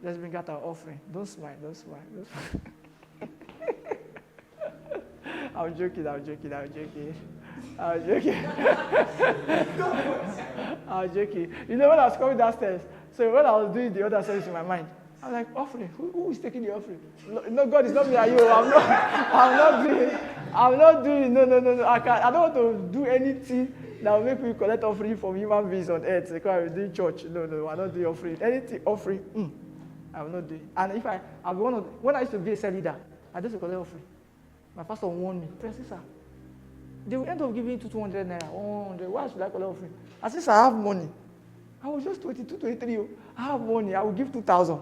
Let's bring out our offering. Don't smile. I'm joking. I'm joking. You know, when I was coming downstairs, so when I was doing the other service in my mind, I was like, offering? Who is taking the offering? No, God, it's not me and you. I'm not doing. No. I don't want to do anything that will make me collect offering from human beings on earth. Because I'm doing church. No, I'm not doing offering. Anything offering, I will not do it. And if I'll be when I used to be a cell leader, I used to collect offering. My pastor warned me, sir, they will end up giving you 200 naira, 100. Why should I collect offering? I said, I have money. I was just 22, 23. I have money. I will give 2,000.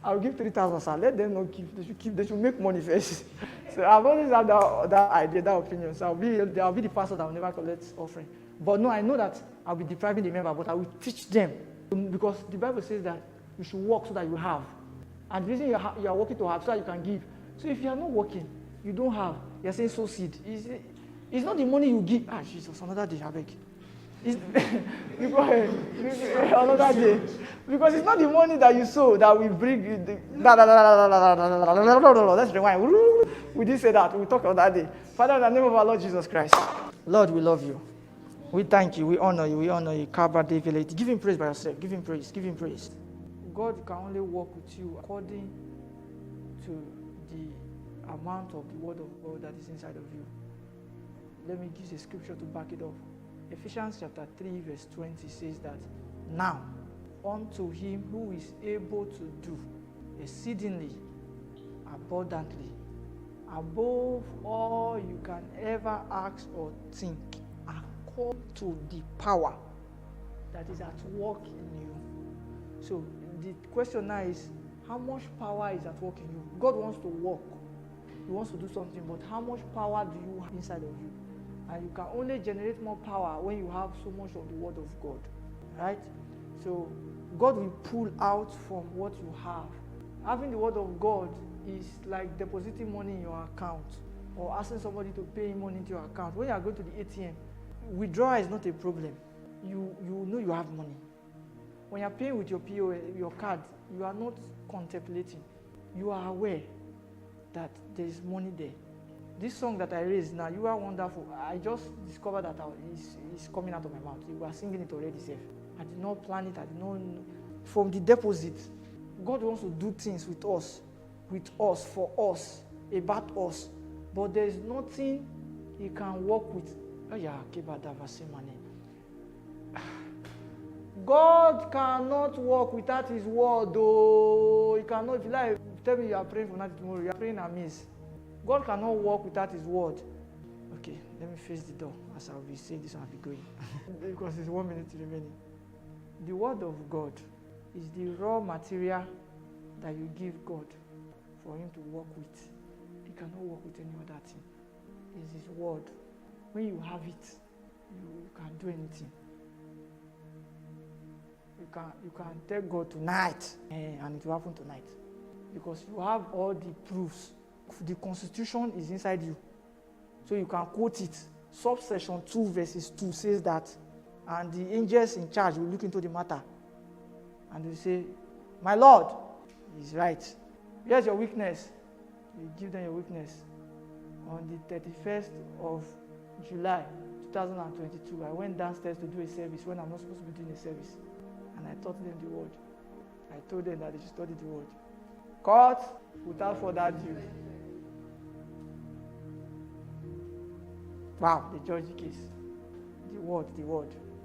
I will give 3,000, sir. Let them not keep. They should keep. They should make money first. So I've always had that idea, that opinion. So I'll be the pastor that will never collect offering. But no, I know that I'll be depriving the member, but I will teach them. Because the Bible says that you should work so that you have. And the reason you are working to have so that you can give. So if you are not working, you don't have. You are saying sow seed. It's not the money you give. Jesus, another day, I beg. Another day. Because it's not the money that you sow that will bring you. Let's rewind. We did say that. We talked about that day. Father, in the name of our Lord Jesus Christ. Lord, we love you. We thank you. We honor you. Give him praise by yourself. Give him praise. God can only walk with you according to the amount of the word of God that is inside of you. Let me give a scripture to back it up. Ephesians chapter 3 verse 20 says that, now unto him who is able to do exceedingly abundantly above all you can ever ask or think, according to the power that is at work in you. So the question now is, how much power is at work in you? God wants to work. He wants to do something, but how much power do you have inside of you? And you can only generate more power when you have so much of the word of God, right? So God will pull out from what you have. Having the word of God is like depositing money in your account or asking somebody to pay money into your account. When you are going to the ATM, withdrawal is not a problem. You know you have money. When you are paying with your POS, your card, you are not contemplating. You are aware that there is money there. This song that I raised now, You Are Wonderful, I just discovered that it's coming out of my mouth. You were singing it already, Seth. I did not plan it. I did not know. From the deposit, God wants to do things with us, for us, about us. But there is nothing He can work with. God cannot work without His word, though. He cannot. If you like, tell me you are praying for nothing tomorrow, you are praying amiss. God cannot work without His word. Okay, let me face the door as I'll be saying this and I'll be going. Because it's 1 minute remaining. The word of God is the raw material that you give God for Him to work with. He cannot work with any other thing. It's His word. When you have it, you can do anything. You can tell God tonight, and it will happen tonight. Because you have all the proofs. The Constitution is inside you. So you can quote it. Subsection 2 verses 2 says that, and the angels in charge will look into the matter. And they say, my Lord is right. Here's your weakness. You give them your weakness. On the 31st of July 2022, I went downstairs to do a service when I'm not supposed to be doing a service. And I taught them the word. I told them that they should study the word. Court, without further ado. Wow, they judged the case. The word.